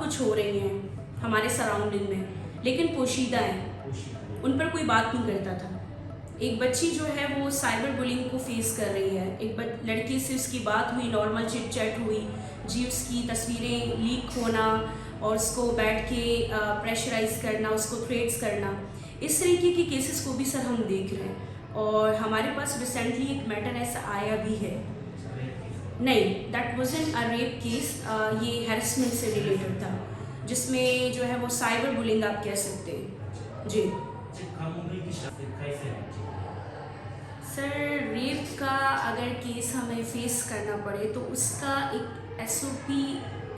कुछ हो रही हैं हमारे सराउंडिंग में, लेकिन पोशीदा हैं, उन पर कोई बात नहीं करता था। एक बच्ची जो है वो साइबर बुलिंग को फेस कर रही है। एक लड़की से उसकी बात हुई, नॉर्मल चिट चैट हुई जी, उसकी तस्वीरें लीक होना और उसको बैठ के प्रेशराइज करना, उसको थ्रेट्स करना, इस तरीके के केसेस को भी सर हम देख रहे हैं। और हमारे पास रिसेंटली एक मैटर ऐसा आया भी है, नहीं that wasn't a rape case, ये हैरेसमेंट से रिलेटेड था, जिसमें जो है वो साइबर बुलिंग आप कह सकते हैं जी। सर रेप का अगर केस हमें फेस करना पड़े तो उसका एक एसओपी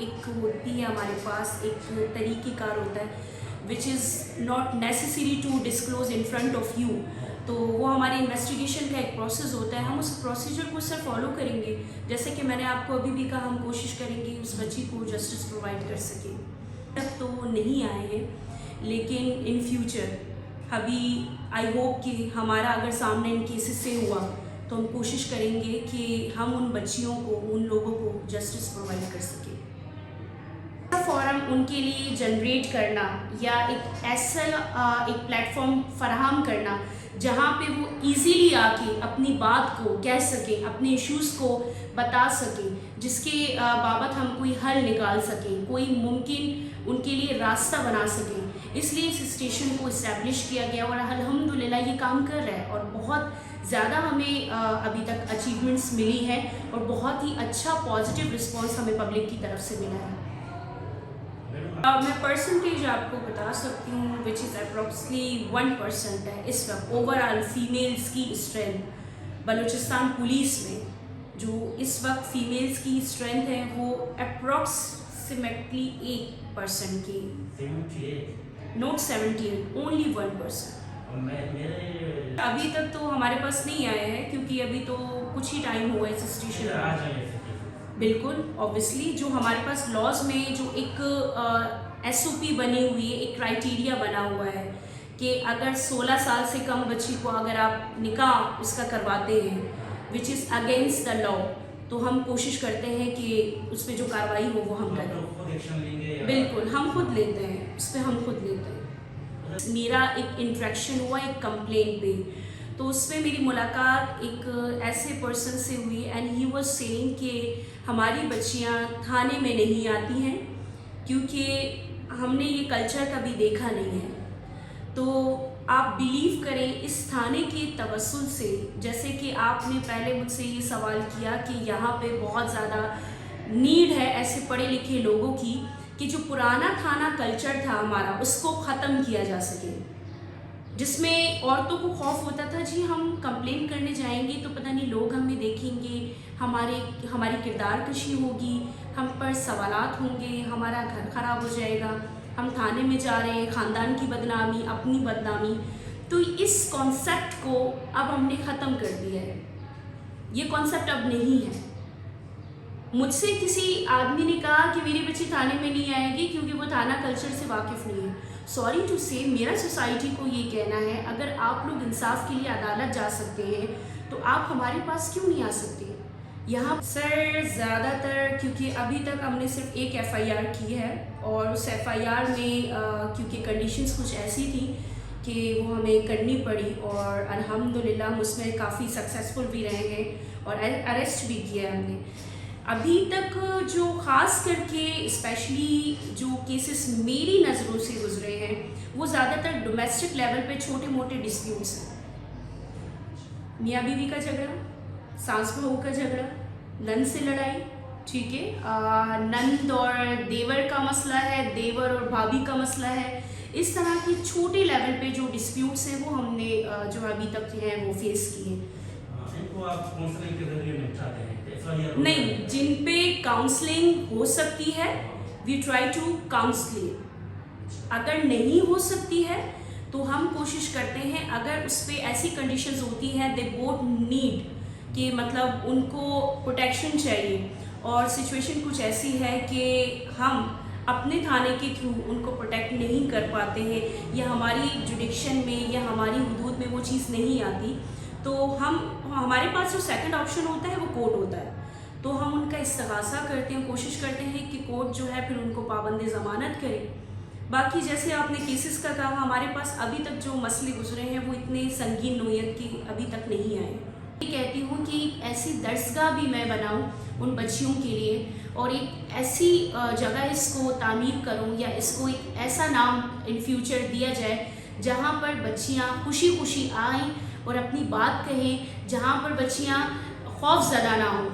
एक होती है हमारे पास, एक तरीक़ेकार होता है which is not necessary to disclose in front of you. तो वो हमारे इन्वेस्टिगेशन का एक प्रोसेस होता है, हम उस प्रोसीजर को सर फॉलो करेंगे। जैसे कि मैंने आपको अभी भी कहा, हम कोशिश करेंगे उस बच्ची को जस्टिस प्रोवाइड कर सकें। तब तो नहीं आए हैं, लेकिन इन फ्यूचर अभी आई होप कि हमारा अगर सामने इन केसेस से हुआ तो हम कोशिश करेंगे कि हम उन बच्चियों को, उन लोगों को जस्टिस प्रोवाइड कर सकें। फॉरम उनके लिए जनरेट करना या एक ऐसा एक प्लेटफॉर्म फराहम करना जहाँ पे वो इजीली आके अपनी बात को कह सकें, अपने इश्यूज़ को बता सकें, जिसके बाबत हम कोई हल निकाल सकें, कोई मुमकिन उनके लिए रास्ता बना सकें। इसलिए इस स्टेशन को इस्टेब्लिश किया गया और अल्हम्दुलिल्लाह ये काम कर रहा है और बहुत ज़्यादा हमें अभी तक अचीवमेंट्स मिली है और बहुत ही अच्छा पॉजिटिव रिस्पॉन्स हमें पब्लिक की तरफ से मिला है। मैं परसेंटेज आपको बता सकती हूँ विच इज़ अप्रॉक्सली 1% है इस वक्त ओवरऑल फीमेल्स की स्ट्रेंथ बलूचिस्तान पुलिस में। जो इस वक्त फीमेल्स की स्ट्रेंथ है वो अप्रॉक्सीमेटली 8% की, नॉट 78, ओनली 1%। अभी तक तो हमारे पास नहीं आए हैं क्योंकि अभी तो कुछ ही टाइम हुआ इस स्टेशन में। बिल्कुल ऑब्वियसली जो हमारे पास लॉज में जो एक एसओपी बनी हुई है, एक क्राइटेरिया बना हुआ है कि अगर 16 साल से कम बच्ची को अगर आप निकाह उसका करवाते हैं which is against the law, तो हम कोशिश करते हैं कि उस पर जो कार्रवाई हो वो हम करें। बिल्कुल हम खुद लेते हैं, उस पर हम खुद लेते हैं। मेरा एक इंट्रैक्शन हुआ एक कंप्लेंट पे, तो उसमें मेरी मुलाकात एक ऐसे पर्सन से हुई एंड ही वाज सेइंग कि हमारी बच्चियां थाने में नहीं आती हैं क्योंकि हमने ये कल्चर कभी देखा नहीं है। तो आप बिलीव करें इस थाने के तवस्सुल से, जैसे कि आपने पहले मुझसे ये सवाल किया कि यहाँ पे बहुत ज़्यादा नीड है ऐसे पढ़े लिखे लोगों की कि जो पुराना थाना कल्चर था हमारा उसको ख़त्म किया जा सके, जिसमें औरतों को खौफ होता था जी हम कंप्लेंट करने जाएंगे तो पता नहीं लोग हमें देखेंगे, हमारी किरदार कशी होगी, हम पर सवालात होंगे, हमारा घर ख़राब हो जाएगा, हम थाने में जा रहे हैं, ख़ानदान की बदनामी, अपनी बदनामी। तो इस कॉन्सेप्ट को अब हमने ख़त्म कर दिया है, ये कॉन्सेप्ट अब नहीं है। मुझसे किसी आदमी ने कहा कि मेरी बच्ची थाने में नहीं आएगी क्योंकि वो थाना कल्चर से वाकिफ़ नहीं है। सॉरी टू से मेरा सोसाइटी को ये कहना है, अगर आप लोग इंसाफ के लिए अदालत जा सकते हैं तो आप हमारे पास क्यों नहीं आ सकते यहाँ। सर ज़्यादातर क्योंकि अभी तक हमने सिर्फ एक एफआईआर की है और उस एफआईआर में क्योंकि कंडीशंस कुछ ऐसी थी कि वो हमें करनी पड़ी और अल्हम्दुलिल्लाह हम उसमें काफ़ी सक्सेसफुल भी रहे हैं और अरेस्ट भी किया हमने। अभी तक जो ख़ास करके स्पेशली जो केसेस मेरी नज़रों से गुजरे हैं वो ज़्यादातर डोमेस्टिक लेवल पे छोटे मोटे डिस्प्यूट्स हैं। मियाँ बीवी का झगड़ा, सास बहू का झगड़ा, नंद से लड़ाई, ठीक है, नंद और देवर का मसला है, देवर और भाभी का मसला है, इस तरह के छोटे लेवल पे जो डिस्प्यूट्स हैं वो हमने जो अभी तक हैं वो फेस किए। इनको आप काउंसलिंग के जरिए निपटाते हैं? नहीं, जिन पे काउंसलिंग हो सकती है वी ट्राई टू काउंसलिंग, अगर नहीं हो सकती है तो हम कोशिश करते हैं, अगर उस पर ऐसी कंडीशंस होती हैं दे बोथ नीड कि मतलब उनको प्रोटेक्शन चाहिए और सिचुएशन कुछ ऐसी है कि हम अपने थाने के थ्रू उनको प्रोटेक्ट नहीं कर पाते हैं या हमारी जुडिक्शन में या हमारी हुदूद में वो चीज़ नहीं आती, तो हमारे पास जो सेकंड ऑप्शन होता है वो कोर्ट होता है। तो हम उनका इस्तगासा करते हैं, कोशिश करते हैं कि कोर्ट जो है फिर उनको पाबंद ज़मानत करे। बाकी जैसे आपने केसेस का कहा, हमारे पास अभी तक जो मसले गुजरे हैं वो इतने संगीन नोयत के अभी तक नहीं आए। मैं कहती हूँ कि ऐसी दर्सगाह भी मैं बनाऊँ उन बच्चियों के लिए, और एक ऐसी जगह इसको तामीर करूँ या इसको एक ऐसा नाम इन फ्यूचर दिया जाए जहाँ पर बच्चियाँ खुशी खुशी आएँ और अपनी बात कहें, जहाँ पर बच्चियाँ खौफज़दा ना हों।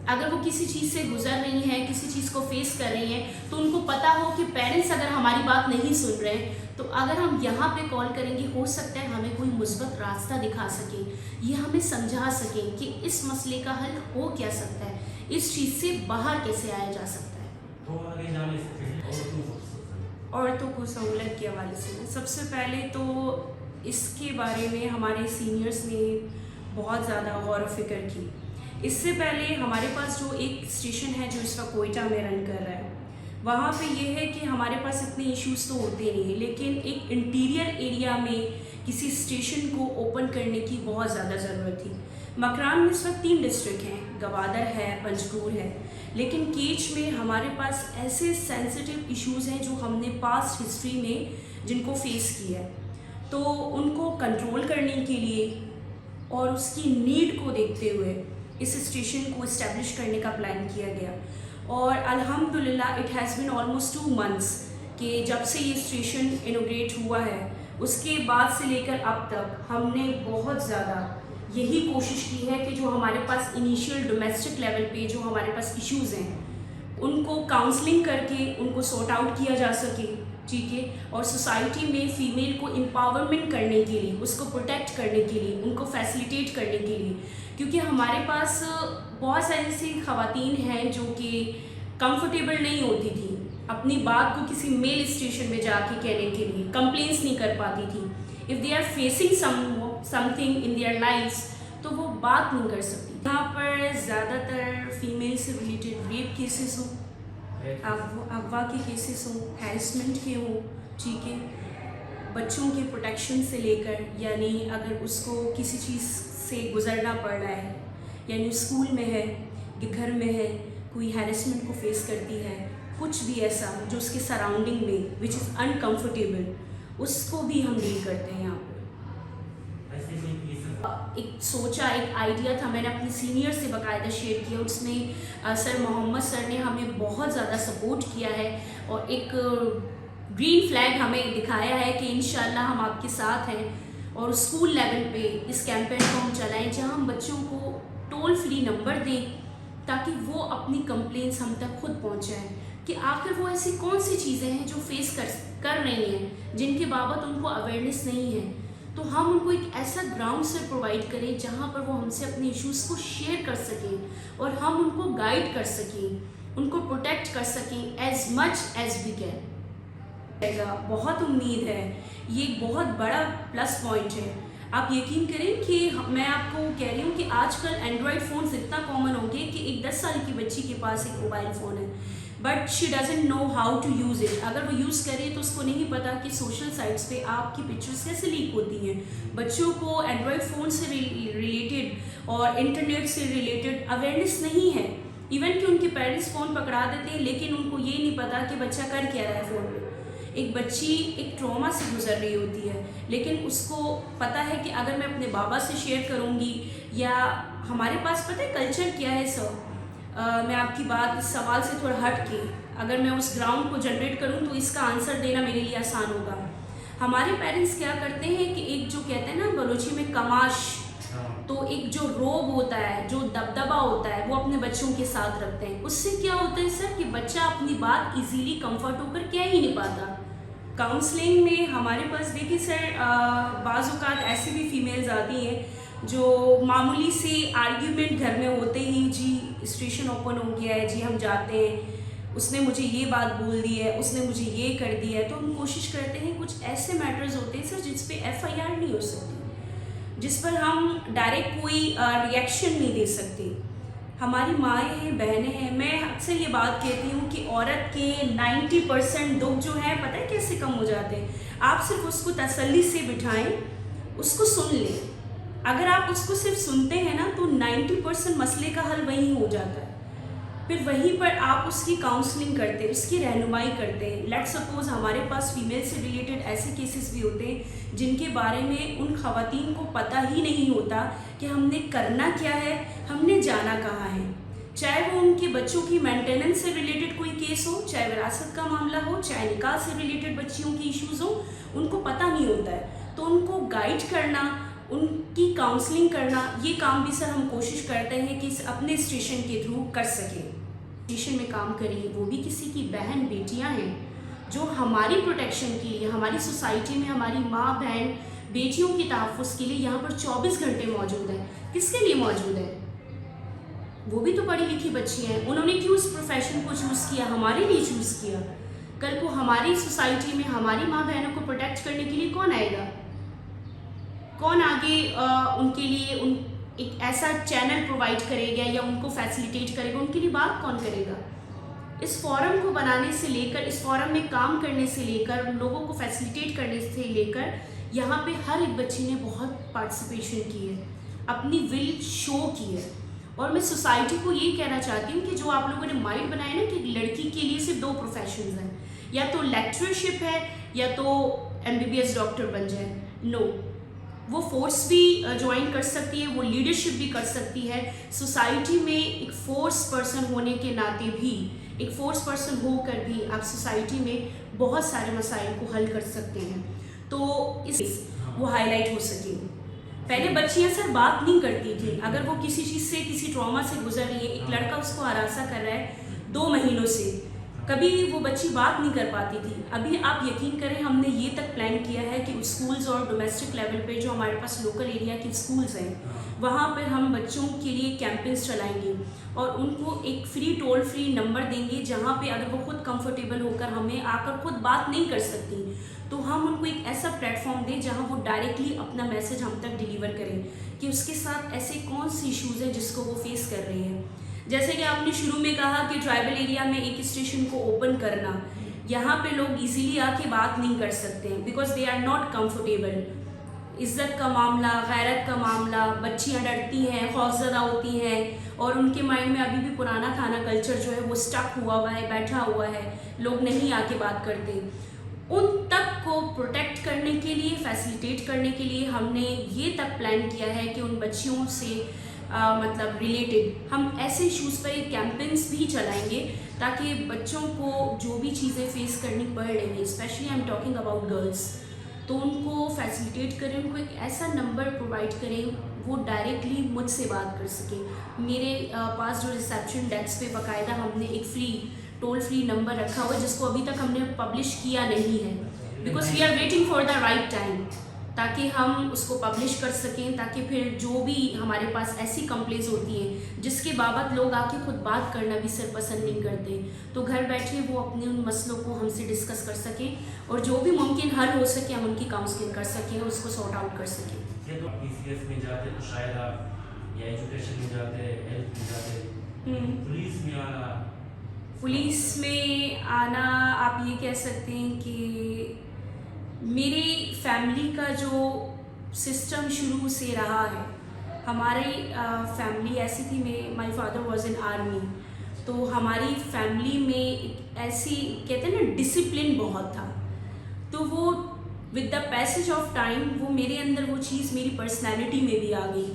अगर वो किसी चीज़ से गुजर रही हैं, किसी चीज़ को फेस कर रही हैं, तो उनको पता हो कि पेरेंट्स अगर हमारी बात नहीं सुन रहे हैं तो अगर हम यहाँ पे कॉल करेंगे, हो सकता है हमें कोई मुस्बत रास्ता दिखा सके, ये हमें समझा सकें कि इस मसले का हल हो क्या सकता है, इस चीज़ से बाहर कैसे आया जा सकता है। तो आगे जाने से पहले औरतों को सहूलत के हवाले से सबसे पहले तो इसके बारे में हमारे सीनियर्स ने बहुत ज़्यादा गौर व फिक्र की। इससे पहले हमारे पास जो एक स्टेशन है जो इस वक्त कोयटा में रन कर रहा है, वहाँ पे ये है कि हमारे पास इतने इश्यूज़ तो होते नहीं, लेकिन एक इंटीरियर एरिया में किसी स्टेशन को ओपन करने की बहुत ज़्यादा ज़रूरत थी। मकरान में इस वक्त 3 डिस्ट्रिक्ट हैं, गवादर है, पंजगूर है, लेकिन केच में हमारे पास ऐसे सेंसिटिव इश्यूज़ हैं जो हमने पास्ट हिस्ट्री में जिनको फेस किया है, तो उनको कंट्रोल करने के लिए और उसकी नीड को देखते हुए इस स्टेशन को इस्टेब्लिश करने का प्लान किया गया। और अल्हम्दुलिल्लाह it has been almost 2 months कि जब से ये स्टेशन इनोग्रेट हुआ है, उसके बाद से लेकर अब तक हमने बहुत ज़्यादा यही कोशिश की है कि जो हमारे पास इनिशियल डोमेस्टिक लेवल पे जो हमारे पास इश्यूज़ हैं उनको काउंसलिंग करके उनको सॉर्ट आउट किया जा सके, ठीक है, और सोसाइटी में फ़ीमेल को एम्पावरमेंट करने के लिए, उसको प्रोटेक्ट करने के लिए, उनको फैसिलिटेट करने के लिए, क्योंकि हमारे पास बहुत सारी ऐसी ख़वातीन हैं जो कि कंफर्टेबल नहीं होती थी अपनी बात को किसी मेल स्टेशन में जाके कहने के लिए, कंप्लेंट्स नहीं कर पाती थी। If they are facing something in their lifes तो वो बात नहीं कर सकती। यहाँ पर ज़्यादातर फीमेल से रिलेटेड रेप केसेस हों, अगवा के केसेस हों, हैरेसमेंट के हों, ठीक है, बच्चों के प्रोटेक्शन से लेकर, यानी अगर उसको किसी चीज़ से गुजरना पड़ रहा है, यानी स्कूल में है कि घर में है, कोई हैरेसमेंट को फेस करती है, कुछ भी ऐसा जो उसके सराउंडिंग में विच इज़ अनकम्फर्टेबल, उसको भी हम डील करते हैं यहाँ पर। एक सोचा, एक आइडिया था, मैंने अपने सीनियर से बाकायदा शेयर किया, उसमें सर मोहम्मद सर ने हमें बहुत ज़्यादा सपोर्ट किया है और एक ग्रीन फ्लैग हमें दिखाया है कि इंशाल्लाह हम आपके साथ हैं, और स्कूल लेवल पे इस कैंपेन को हम चलाएं जहां हम बच्चों को टोल फ्री नंबर दें ताकि वो अपनी कंप्लेंट्स हम तक खुद पहुंचाएं कि आखिर वो ऐसी कौन सी चीज़ें हैं जो फेस कर रही हैं जिनके बाबत उनको अवेयरनेस नहीं है, तो हम उनको एक ऐसा ग्राउंड से प्रोवाइड करें जहाँ पर वो हमसे अपने इश्यूज़ को शेयर कर सकें और हम उनको गाइड कर सकें, उनको प्रोटेक्ट कर सकें as much as we can. बहुत उम्मीद है, ये एक बहुत बड़ा प्लस पॉइंट है। आप यकीन करें कि मैं आपको कह रही हूँ कि आजकल एंड्रॉयड फ़ोन्स इतना कॉमन हो गए कि एक 10 साल की बच्ची के पास एक मोबाइल फ़ोन है, but she doesn't know how to use it. अगर वो यूज़ करे तो उसको नहीं पता कि सोशल साइट्स पे आपकी पिक्चर्स कैसे लीक होती हैं। बच्चों को एंड्रॉयड फ़ोन से रिलेटेड और इंटरनेट से रिलेटेड अवेयरनेस नहीं है, इवन कि उनके पेरेंट्स फ़ोन पकड़ा देते हैं लेकिन उनको ये नहीं पता कि बच्चा कर क्या रहा है फ़ोन में। एक बच्ची एक ट्रॉमा से गुजर रही होती है, लेकिन उसको पता है कि अगर मैं अपने बाबा से शेयर करूँगी, या हमारे पास पता है कल्चर क्या है सर, मैं आपकी बात इस सवाल से थोड़ा हट के अगर मैं उस ग्राउंड को जनरेट करूँ तो इसका आंसर देना मेरे लिए आसान होगा। हमारे पेरेंट्स क्या करते हैं कि एक जो कहते हैं ना बलोची में कमाश, तो एक जो रोब होता है, जो दबदबा होता है, वो अपने बच्चों के साथ रखते हैं। उससे क्या होता है सर कि बच्चा अपनी बात इजीली कंफर्ट होकर कह ही नहीं पाता। काउंसलिंग में हमारे पास देखिए सर, बाज़ औक़ात ऐसी भी फीमेल्स आती हैं जो मामूली से आर्ग्यूमेंट घर में होते ही, जी स्टेशन ओपन हो गया है, जी हम जाते हैं, उसने मुझे ये बात बोल दी है, उसने मुझे ये कर दिया है, तो हम कोशिश करते हैं कुछ ऐसे मैटर्स होते हैं सर जिस पे FIR नहीं हो सकती, जिस पर हम डायरेक्ट कोई रिएक्शन नहीं दे सकते। हमारी माएँ हैं, बहनें हैं, मैं अक्सर ये बात कहती हूँ कि औरत के 90% दुख जो है पता है कैसे कम हो जाते हैं। आप सिर्फ उसको तसल्ली से बिठाएं, उसको सुन लें। अगर आप उसको सिर्फ सुनते हैं ना तो 90% मसले का हल वहीं हो जाता है। फिर वहीं पर आप उसकी काउंसलिंग करते हैं, उसकी रहनुमाई करते हैं। लेट्स सपोज हमारे पास फीमेल से रिलेटेड ऐसे केसेस भी होते हैं जिनके बारे में उन खवातीन को पता ही नहीं होता कि हमने करना क्या है, हमने जाना कहाँ है। चाहे वो उनके बच्चों की मेंटेनेंस से रिलेटेड कोई केस हो, चाहे विरासत का मामला हो, चाहे निकाह से रिलेटेड बच्चियों की इश्यूज़ हो, उनको पता नहीं होता है। तो उनको गाइड करना, उनकी काउंसलिंग करना, ये काम भी सर हम कोशिश करते हैं कि अपने स्टेशन के थ्रू कर सकें। स्टेशन में काम करिए, वो भी किसी की बहन बेटियां हैं जो हमारी प्रोटेक्शन के लिए, हमारी सोसाइटी में हमारी माँ बहन बेटियों की तहफ़्फ़ुज़ के लिए यहाँ पर 24 घंटे मौजूद हैं। किसके लिए मौजूद है? वो भी तो पढ़ी लिखी बच्ची हैं। उन्होंने क्यों इस प्रोफेशन को चूज़ किया? हमारे लिए चूज़ किया। कल को हमारी सोसाइटी में हमारी माँ बहनों को प्रोटेक्ट करने के लिए कौन आएगा? कौन आगे उनके लिए एक ऐसा चैनल प्रोवाइड करेगा या उनको फैसिलिटेट करेगा? उनके लिए बात कौन करेगा? इस फोरम को बनाने से लेकर, इस फोरम में काम करने से लेकर, लोगों को फैसिलिटेट करने से लेकर, यहाँ पे हर एक बच्ची ने बहुत पार्टिसिपेशन की है, अपनी विल शो की है। और मैं सोसाइटी को ये कहना चाहती हूँ कि जो आप लोगों ने माइंड बनाया ना कि लड़की के लिए सिर्फ 2 प्रोफेशंस हैं, या तो लेक्चरशिप है या तो MBBS डॉक्टर बन जाए। नो, वो फोर्स भी ज्वाइन कर सकती है, वो लीडरशिप भी कर सकती है। सोसाइटी में एक फोर्स पर्सन होने के नाते भी, एक फोर्स पर्सन होकर भी आप सोसाइटी में बहुत सारे मसाइल को हल कर सकते हैं। तो वो हाईलाइट हो सके। पहले बच्चियां सर बात नहीं करती थी। अगर वो किसी चीज़ से, किसी ट्रॉमा से गुजर रही है, एक लड़का उसको हरासा कर रहा है 2 महीनों से, कभी वो बच्ची बात नहीं कर पाती थी। अभी आप यकीन करें, हमने ये तक प्लान किया है कि स्कूल्स और डोमेस्टिक लेवल पे जो हमारे पास लोकल एरिया के स्कूल्स हैं, वहाँ पर हम बच्चों के लिए कैंपेन्स चलाएंगे और उनको एक फ्री टोल फ्री नंबर देंगे, जहाँ पे अगर वो खुद कंफर्टेबल होकर हमें आकर खुद बात नहीं कर सकती, तो हम उनको एक ऐसा प्लेटफॉर्म दें जहाँ वो डायरेक्टली अपना मैसेज हम तक डिलीवर करें कि उसके साथ ऐसे कौन सी इश्यूज़ हैं जिसको वो फेस कर रही है। जैसे कि आपने शुरू में कहा कि ट्राइबल एरिया में एक स्टेशन को ओपन करना, यहाँ पे लोग इजीली आके बात नहीं कर सकते हैं because they are not comfortable. इज्जत का मामला, गैरत का मामला, बच्चियाँ डरती हैं, खौफजदा होती हैं और उनके माइंड में अभी भी पुराना थाना कल्चर जो है वो स्टक हुआ है, बैठा हुआ है, लोग नहीं आके बात करते। उन तक को प्रोटेक्ट करने के लिए, फैसिलिटेट करने के लिए हमने ये तक प्लान किया है कि उन बच्चियों से मतलब रिलेटेड हम ऐसे इश्यूज़ पर कैंपेन्स भी चलाएंगे ताकि बच्चों को जो भी चीज़ें फेस करनी पड़ रही हैं, specially I am talking about girls, तो उनको फैसिलिटेट करें, उनको एक ऐसा नंबर प्रोवाइड करें वो डायरेक्टली मुझसे बात कर सकें। मेरे पास जो रिसेप्शन डेस्क पे बाकायदा हमने एक फ्री टोल फ्री नंबर रखा हुआ है जिसको अभी तक हमने पब्लिश किया नहीं है, because we are waiting for the right time, ताकि हम उसको पब्लिश कर सकें, ताकि फिर जो भी हमारे पास ऐसी कंप्लेंट्स होती हैं जिसके बाबत लोग आके खुद बात करना भी सिर्फ पसंद नहीं करते, तो घर बैठे वो अपने उन मसलों को हमसे डिस्कस कर सकें और जो भी मुमकिन हल हो सके हम उनकी काउंसलिंग कर सकें, उसको सॉर्ट आउट कर सकें। ये तो PCS में जाते तो शायद आप या एजुकेशन में जाते, हेल्थ में जाते, पुलिस में आना, पुलिस में आना आप ये कह सकते हैं कि मेरी फैमिली का जो सिस्टम शुरू से रहा है, हमारी फैमिली ऐसी थी, my father was in army, तो हमारी फैमिली में एक ऐसी कहते हैं ना डिसिप्लिन बहुत था, तो वो with the passage of time वो मेरे अंदर वो चीज़ मेरी पर्सनैलिटी में भी आ गई।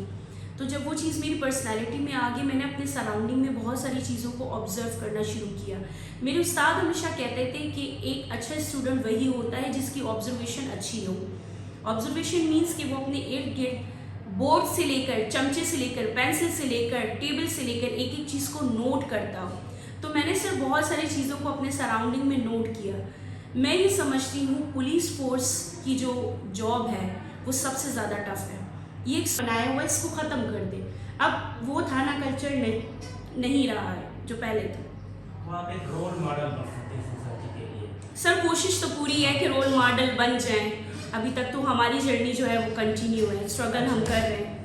तो जब वो चीज़ मेरी पर्सनैलिटी में आ गई, मैंने अपने सराउंडिंग में बहुत सारी चीज़ों को ऑब्जर्व करना शुरू किया। मेरे उस्ताद हमेशा कहते थे कि एक अच्छा स्टूडेंट वही होता है जिसकी ऑब्जर्वेशन अच्छी हो। ऑब्जर्वेशन मीन्स कि वो अपने इर्द गिर्द बोर्ड से लेकर, चमचे से लेकर, पेंसिल से लेकर, टेबल से लेकर एक एक चीज़ को नोट करता हो। तो मैंने सिर्फ बहुत सारी चीज़ों को अपने सराउंडिंग में नोट किया। मैं ये समझती हूँ पुलिस फोर्स की जो जॉब है वो सबसे ज़्यादा टफ है। ये बनाया हुआ इसको ख़त्म कर दे। अब वो थाना कल्चर नहीं रहा है जो पहले था। वो आप एक रोल मॉडल बन सकते हैं सोसाइटी के लिए। सर कोशिश तो पूरी है कि रोल मॉडल बन जाएं। अभी तक तो हमारी जर्नी जो है वो कंटिन्यू है, स्ट्रगल हम कर रहे हैं।